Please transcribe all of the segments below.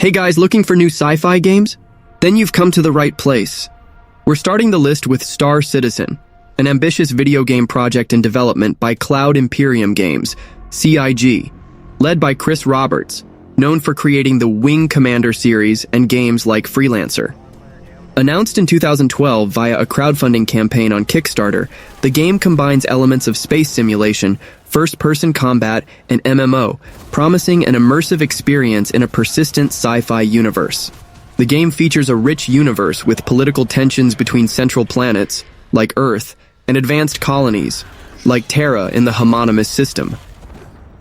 Hey guys, looking for new sci-fi games? Then you've come to the right place. We're starting the list with Star Citizen, an ambitious video game project in development by Cloud Imperium Games, CIG, led by Chris Roberts, known for creating the Wing Commander series and games like Freelancer. Announced in 2012 via a crowdfunding campaign on Kickstarter, the game combines elements of space simulation, first-person combat, and MMO, promising an immersive experience in a persistent sci-fi universe. The game features a rich universe with political tensions between central planets, like Earth, and advanced colonies, like Terra in the homonymous system.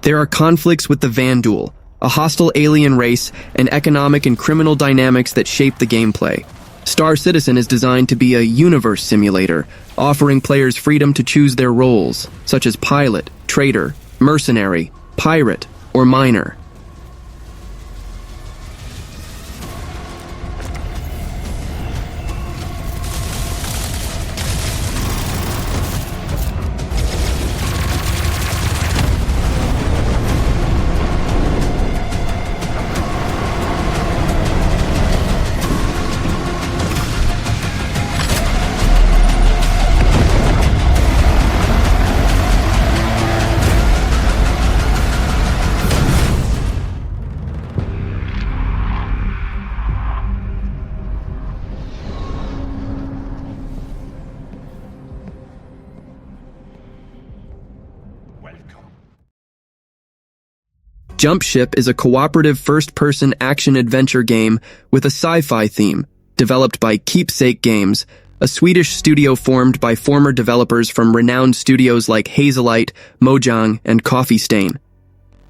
There are conflicts with the Vandul, a hostile alien race, and economic and criminal dynamics that shape the gameplay. Star Citizen is designed to be a universe simulator, offering players freedom to choose their roles, such as pilot, trader, mercenary, pirate, or miner. Jump Ship is a cooperative first-person action-adventure game with a sci-fi theme, developed by Keepsake Games, a Swedish studio formed by former developers from renowned studios like Hazelight, Mojang, and Coffee Stain.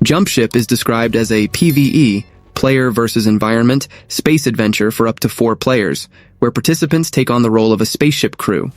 Jump Ship is described as a PvE, player versus environment, space adventure for up to 4 players, where participants take on the role of a spaceship crew.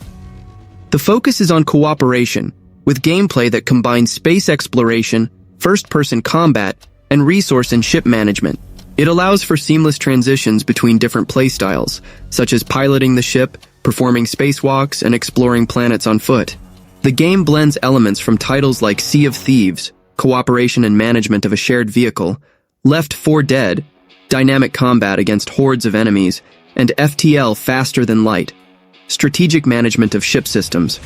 The focus is on cooperation, with gameplay that combines space exploration, first-person combat, and resource and ship management. It allows for seamless transitions between different playstyles, such as piloting the ship, performing spacewalks, and exploring planets on foot. The game blends elements from titles like Sea of Thieves, cooperation and management of a shared vehicle, Left 4 Dead, dynamic combat against hordes of enemies, and FTL Faster Than Light, strategic management of ship systems.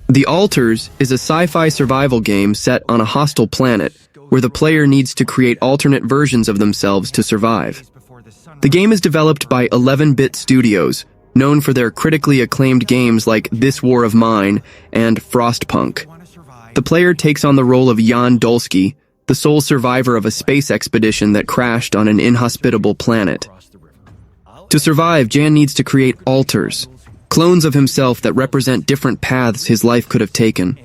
The Alters is a sci-fi survival game set on a hostile planet where the player needs to create alternate versions of themselves to survive. The game is developed by 11-bit studios, known for their critically acclaimed games like This War of Mine and Frostpunk. The player takes on the role of Jan Dolsky, the sole survivor of a space expedition that crashed on an inhospitable planet. To survive, Jan needs to create alters, clones of himself that represent different paths his life could have taken.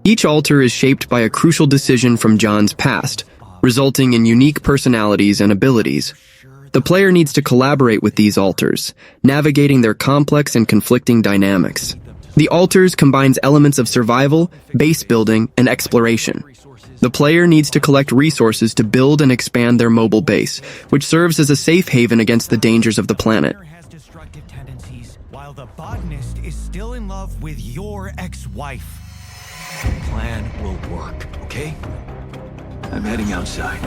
Each alter is shaped by a crucial decision from Jan's past, resulting in unique personalities and abilities. The player needs to collaborate with these alters, navigating their complex and conflicting dynamics. The alters combines elements of survival, base building, and exploration. The player needs to collect resources to build and expand their mobile base, which serves as a safe haven against the dangers of the planet. While the botanist is still in love with your ex-wife. The plan will work, okay? I'm heading outside.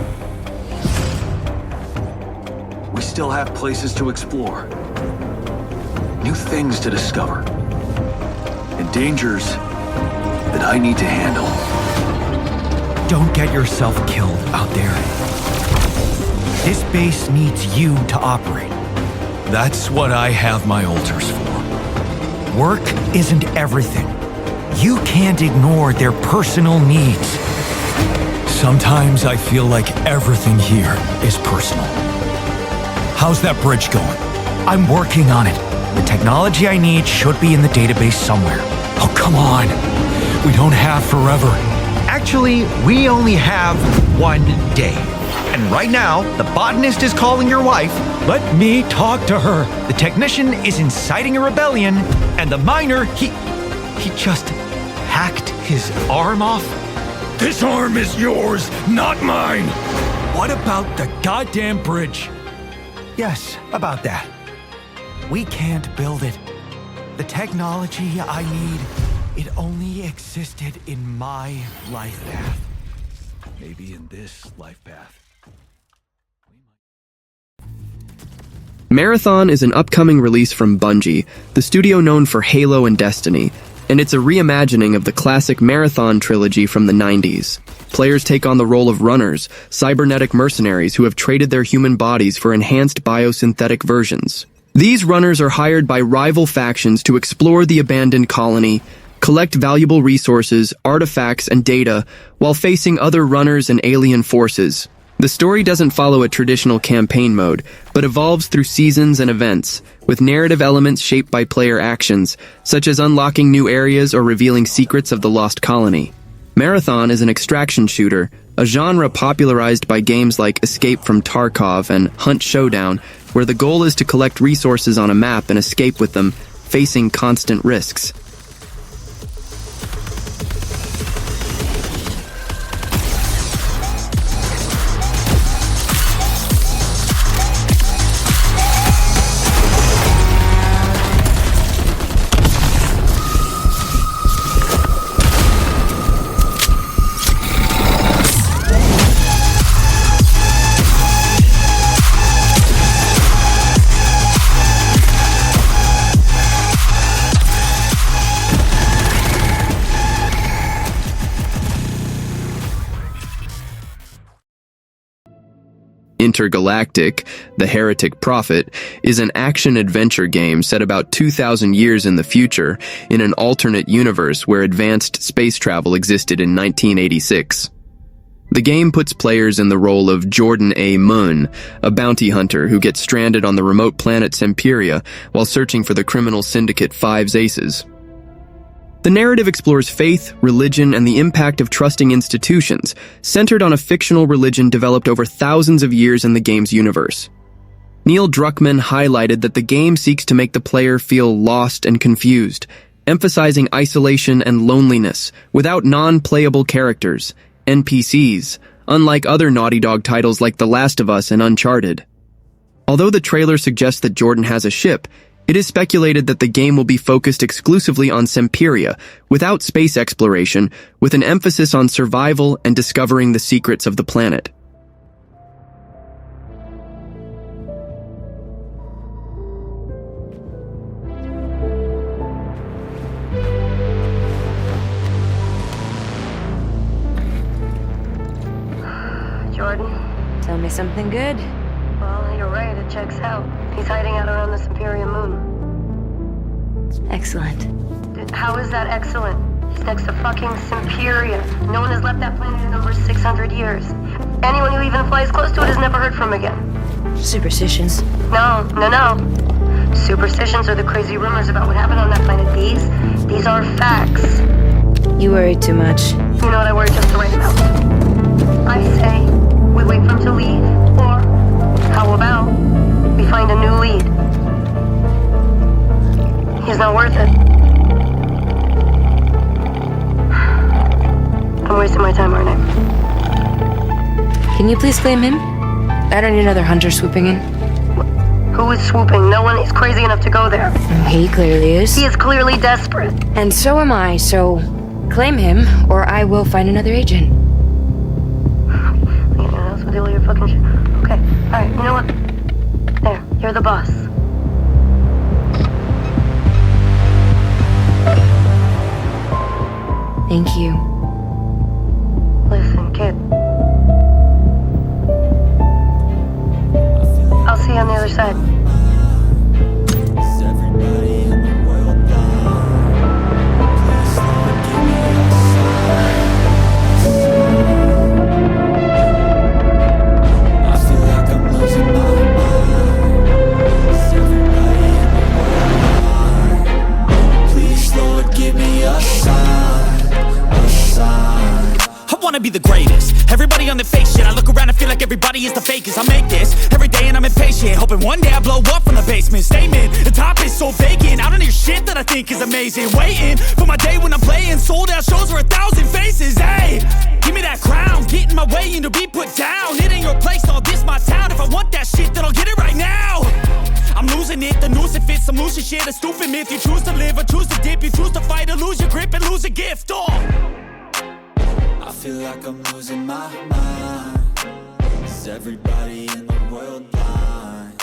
We still have places to explore, new things to discover, and and dangers that I need to handle. Don't get yourself killed out there. This base needs you to operate. That's what I have my altars for. Work isn't everything. You can't ignore their personal needs. Sometimes I feel like everything here is personal. How's that bridge going? I'm working on it. The technology I need should be in the database somewhere. Oh, come on. We don't have forever. Actually, we only have 1 day. And right now, the botanist is calling your wife. Let me talk to her. The technician is inciting a rebellion, and the miner, he just hacked his arm off. This arm is yours, not mine. What about the goddamn bridge? Yes, about that. We can't build it. The technology I need, it only existed in my life path. Maybe in this life path. Marathon is an upcoming release from Bungie, the studio known for Halo and Destiny, and it's a reimagining of the classic Marathon trilogy from the 90s. Players take on the role of runners, cybernetic mercenaries who have traded their human bodies for enhanced biosynthetic versions. These runners are hired by rival factions to explore the abandoned colony, collect valuable resources, artifacts, and data, while facing other runners and alien forces. The story doesn't follow a traditional campaign mode, but evolves through seasons and events, with narrative elements shaped by player actions, such as unlocking new areas or revealing secrets of the lost colony. Marathon is an extraction shooter, a genre popularized by games like Escape from Tarkov and Hunt Showdown, where the goal is to collect resources on a map and escape with them, facing constant risks. Intergalactic, the Heretic Prophet, is an action-adventure game set about 2,000 years in the future in an alternate universe where advanced space travel existed in 1986. The game puts players in the role of Jordan A. Munn, a bounty hunter who gets stranded on the remote planet Semperia while searching for the criminal syndicate Five's Aces. The narrative explores faith, religion, and the impact of trusting institutions, centered on a fictional religion developed over thousands of years in the game's universe. Neil Druckmann highlighted that the game seeks to make the player feel lost and confused, emphasizing isolation and loneliness without non-playable characters, NPCs, unlike other Naughty Dog titles like The Last of Us and Uncharted. Although the trailer suggests that Jordan has a ship, it is speculated that the game will be focused exclusively on Semperia, without space exploration, with an emphasis on survival and discovering the secrets of the planet. Jordan? Tell me something good. Well, you're right, it checks out. He's hiding out around the Superior Moon. Excellent. Dude, how is that excellent? He's next to fucking Semperia. No one has left that planet in over 600 years. Anyone who even flies close to it is never heard from again. Superstitions. No. Superstitions are the crazy rumors about what happened on that planet. These are facts. You worry too much. You know what I worry just the right amount. I say, we wait for him to leave, or how about we find a new lead? He's not worth it. I'm wasting my time, aren't I? Can you please claim him? I don't need another hunter swooping in. Who is swooping? No one is crazy enough to go there. He clearly is. He is clearly desperate. And so am I, so claim him, or I will find another agent. Anyone else with all your fucking shit? Okay, alright, you know what? There, you're the boss. Thank you. Listen, kid. I'll see you on the other side. Be the greatest. Everybody on the fake shit. I look around and feel like everybody is the fakest. I make this every day and I'm impatient, hoping one day I blow up from the basement. Statement, the top is so vacant. I don't hear shit that I think is amazing. Waiting for my day when I'm playing sold out shows for 1,000 faces. Hey, give me that crown, get in my way and to be put down. It ain't your place, all this my town. If I want that shit, then I'll get it right now. I'm losing it, the noose it fits, some losing shit, a stupid myth. You choose to live or choose to dip, you choose to fight or lose your grip and lose a gift. I feel like I'm losing my mind. Is everybody in the world blind?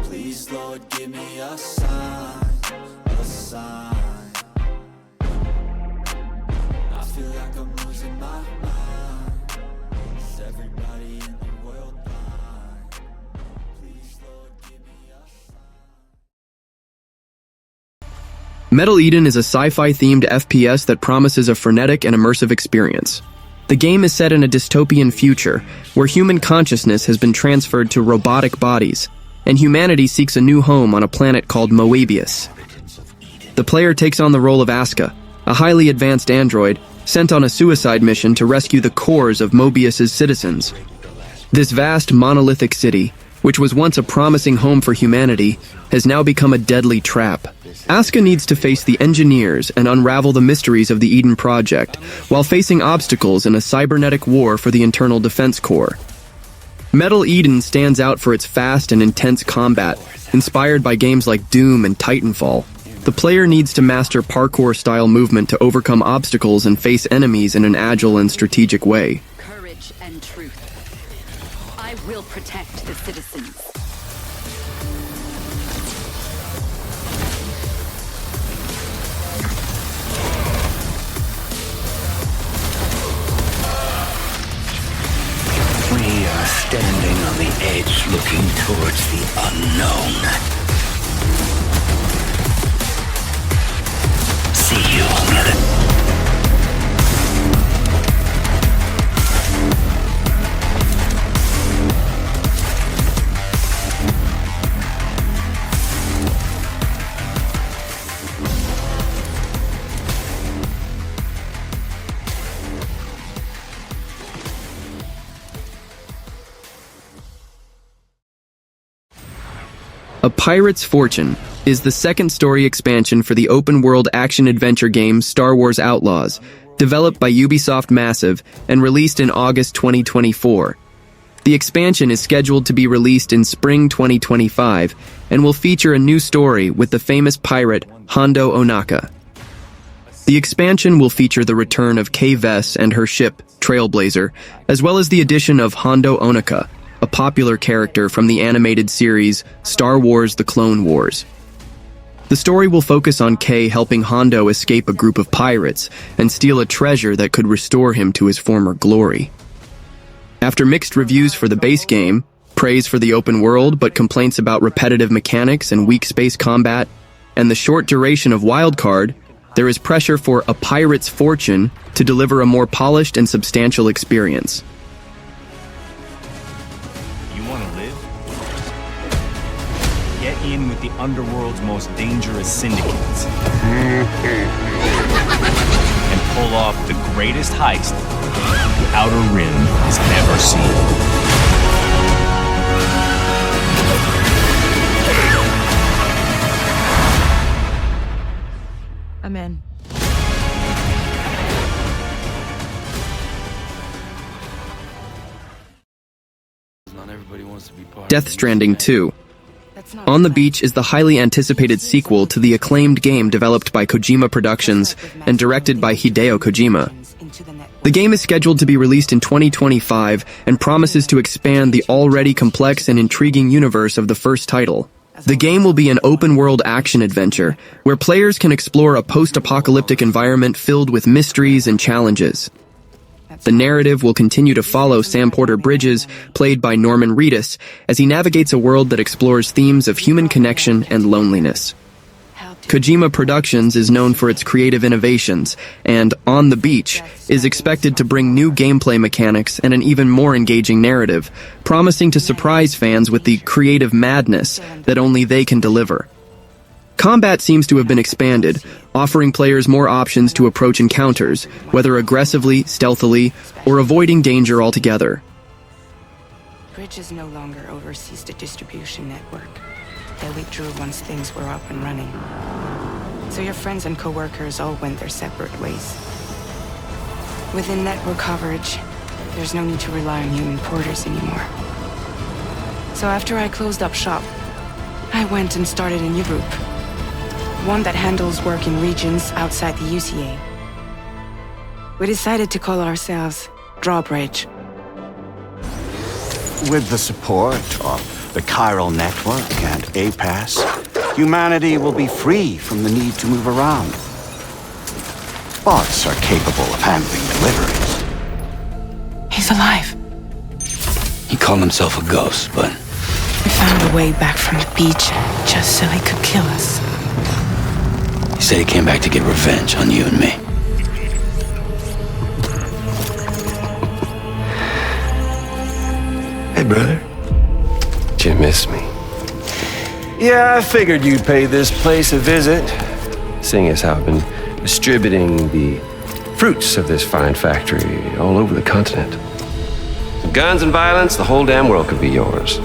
Please, Lord, give me a sign, a sign. I feel like I'm losing my mind. Is everybody in the world blind? Please, Lord, give me a sign. Metal Eden is a sci-fi themed FPS that promises a frenetic and immersive experience. The game is set in a dystopian future, where human consciousness has been transferred to robotic bodies, and humanity seeks a new home on a planet called Moebius. The player takes on the role of Aska, a highly advanced android sent on a suicide mission to rescue the cores of Moebius's citizens. This vast monolithic city, which was once a promising home for humanity, has now become a deadly trap. Aska needs to face the engineers and unravel the mysteries of the Eden Project, while facing obstacles in a cybernetic war for the Internal Defense Corps. Metal Eden stands out for its fast and intense combat, inspired by games like Doom and Titanfall. The player needs to master parkour-style movement to overcome obstacles and face enemies in an agile and strategic way. Courage and truth. I will protect the citizens. We are standing on the edge looking towards the unknown. See you. A Pirate's Fortune is the second-story expansion for the open-world action-adventure game Star Wars Outlaws, developed by Ubisoft Massive and released in August 2024. The expansion is scheduled to be released in spring 2025 and will feature a new story with the famous pirate Hondo Ohnaka. The expansion will feature the return of Kay Vess and her ship, Trailblazer, as well as the addition of Hondo Ohnaka, a popular character from the animated series Star Wars: The Clone Wars. The story will focus on Kay helping Hondo escape a group of pirates and steal a treasure that could restore him to his former glory. After mixed reviews for the base game, praise for the open world but complaints about repetitive mechanics and weak space combat, and the short duration of Wildcard, there is pressure for A Pirate's Fortune to deliver a more polished and substantial experience. In with the underworld's most dangerous syndicates and pull off the greatest heist the Outer Rim has ever seen. I'm in. Death Stranding 2. On the Beach is the highly anticipated sequel to the acclaimed game developed by Kojima Productions and directed by Hideo Kojima. The game is scheduled to be released in 2025 and promises to expand the already complex and intriguing universe of the first title. The game will be an open-world action-adventure, where players can explore a post-apocalyptic environment filled with mysteries and challenges. The narrative will continue to follow Sam Porter Bridges, played by Norman Reedus, as he navigates a world that explores themes of human connection and loneliness. Kojima Productions is known for its creative innovations, and On the Beach is expected to bring new gameplay mechanics and an even more engaging narrative, promising to surprise fans with the creative madness that only they can deliver. Combat seems to have been expanded, offering players more options to approach encounters, whether aggressively, stealthily, or avoiding danger altogether. Bridges no longer oversees the distribution network that we drew once things were up and running. So your friends and co-workers all went their separate ways. Within network coverage, there's no need to rely on human porters anymore. So after I closed up shop, I went and started a new group. One that handles work in regions outside the UCA. We decided to call ourselves Drawbridge. With the support of the Chiral Network and APAS, humanity will be free from the need to move around. Bots are capable of handling deliveries. He's alive. He called himself a ghost, but... We found a way back from the beach just so he could kill us. He said he came back to get revenge on you and me. Hey, brother. Did you miss me? Yeah, I figured you'd pay this place a visit, seeing as how I've been distributing the fruits of this fine factory all over the continent. With guns and violence, the whole damn world could be yours.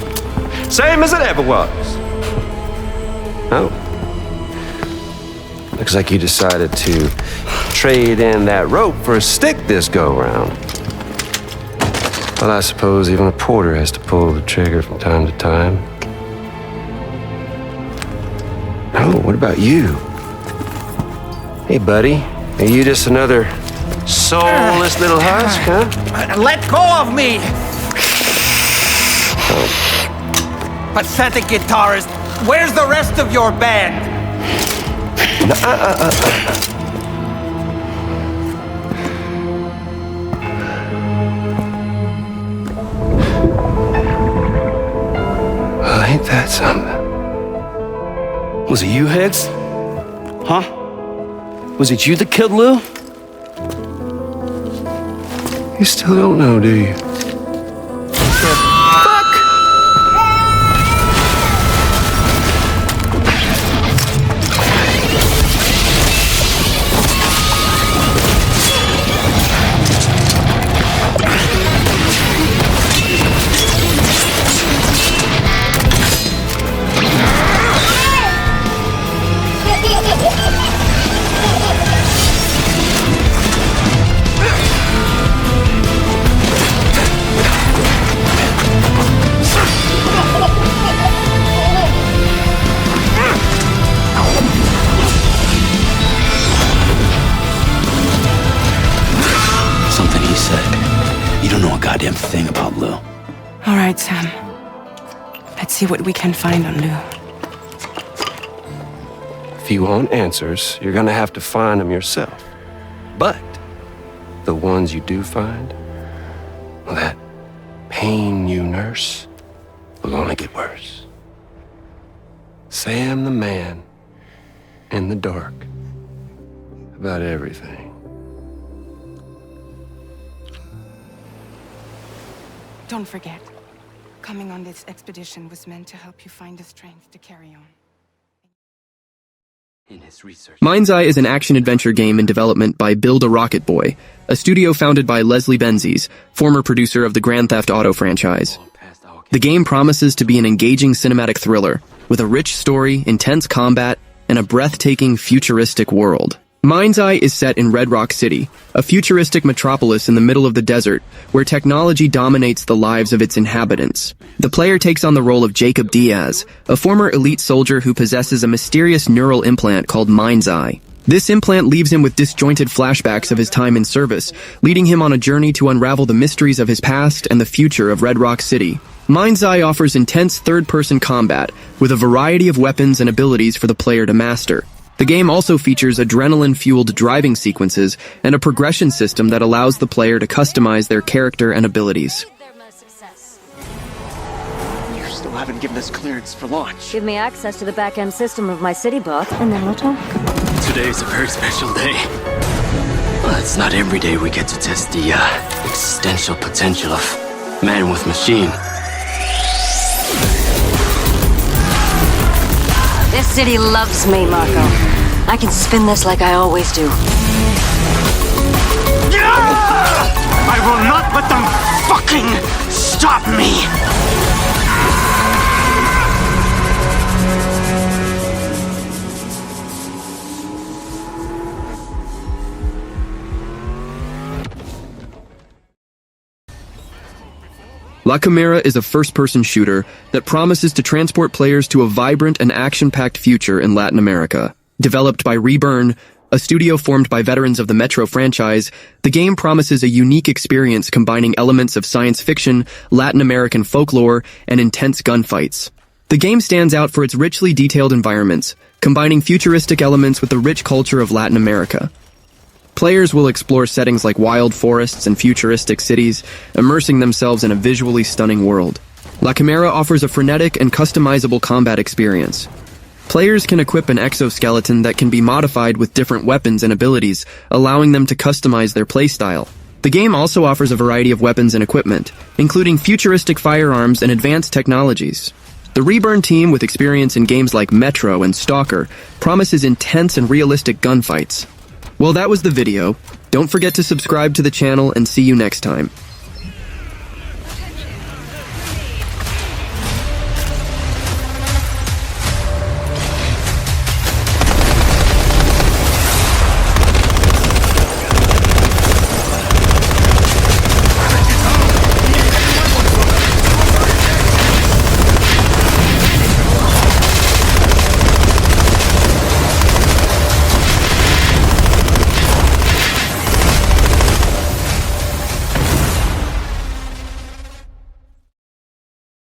Same as it ever was. Oh. Looks like you decided to trade in that rope for a stick this go-round. Well, I suppose even a porter has to pull the trigger from time to time. Oh, what about you? Hey, buddy. Are you just another soulless little husk, huh? Let go of me! Pathetic guitarist, where's the rest of your band? Well, ain't that something? Was it you, Higgs? Huh? Was it you that killed Lou? You still don't know, do you? Goddamn thing about Lou. All right, Sam. Let's see what we can find on Lou. If you want answers, you're gonna have to find them yourself. But the ones you do find, well, that pain you nurse will only get worse. Sam the man in the dark about everything. Don't forget, coming on this expedition was meant to help you find the strength to carry on. In his research. MindsEye is an action-adventure game in development by Build a Rocket Boy, a studio founded by Leslie Benzies, former producer of the Grand Theft Auto franchise. The game promises to be an engaging cinematic thriller, with a rich story, intense combat, and a breathtaking futuristic world. MindsEye is set in Red Rock City, a futuristic metropolis in the middle of the desert, where technology dominates the lives of its inhabitants. The player takes on the role of Jacob Diaz, a former elite soldier who possesses a mysterious neural implant called MindsEye. This implant leaves him with disjointed flashbacks of his time in service, leading him on a journey to unravel the mysteries of his past and the future of Red Rock City. MindsEye offers intense third-person combat with a variety of weapons and abilities for the player to master. The game also features adrenaline-fueled driving sequences and a progression system that allows the player to customize their character and abilities. You still haven't given us clearance for launch. Give me access to the back-end system of my city bot, and then we'll talk. Today's a very special day. Well, it's not every day we get to test the existential potential of man with machine. This city loves me, Marco. I can spin this like I always do. I will not let them fucking stop me! La Quimera is a first-person shooter that promises to transport players to a vibrant and action-packed future in Latin America. Developed by Reburn, a studio formed by veterans of the Metro franchise, the game promises a unique experience combining elements of science fiction, Latin American folklore, and intense gunfights. The game stands out for its richly detailed environments, combining futuristic elements with the rich culture of Latin America. Players will explore settings like wild forests and futuristic cities, immersing themselves in a visually stunning world. La Quimera offers a frenetic and customizable combat experience. Players can equip an exoskeleton that can be modified with different weapons and abilities, allowing them to customize their playstyle. The game also offers a variety of weapons and equipment, including futuristic firearms and advanced technologies. The Reburn team, with experience in games like Metro and Stalker, promises intense and realistic gunfights. Well, that was the video. Don't forget to subscribe to the channel and see you next time.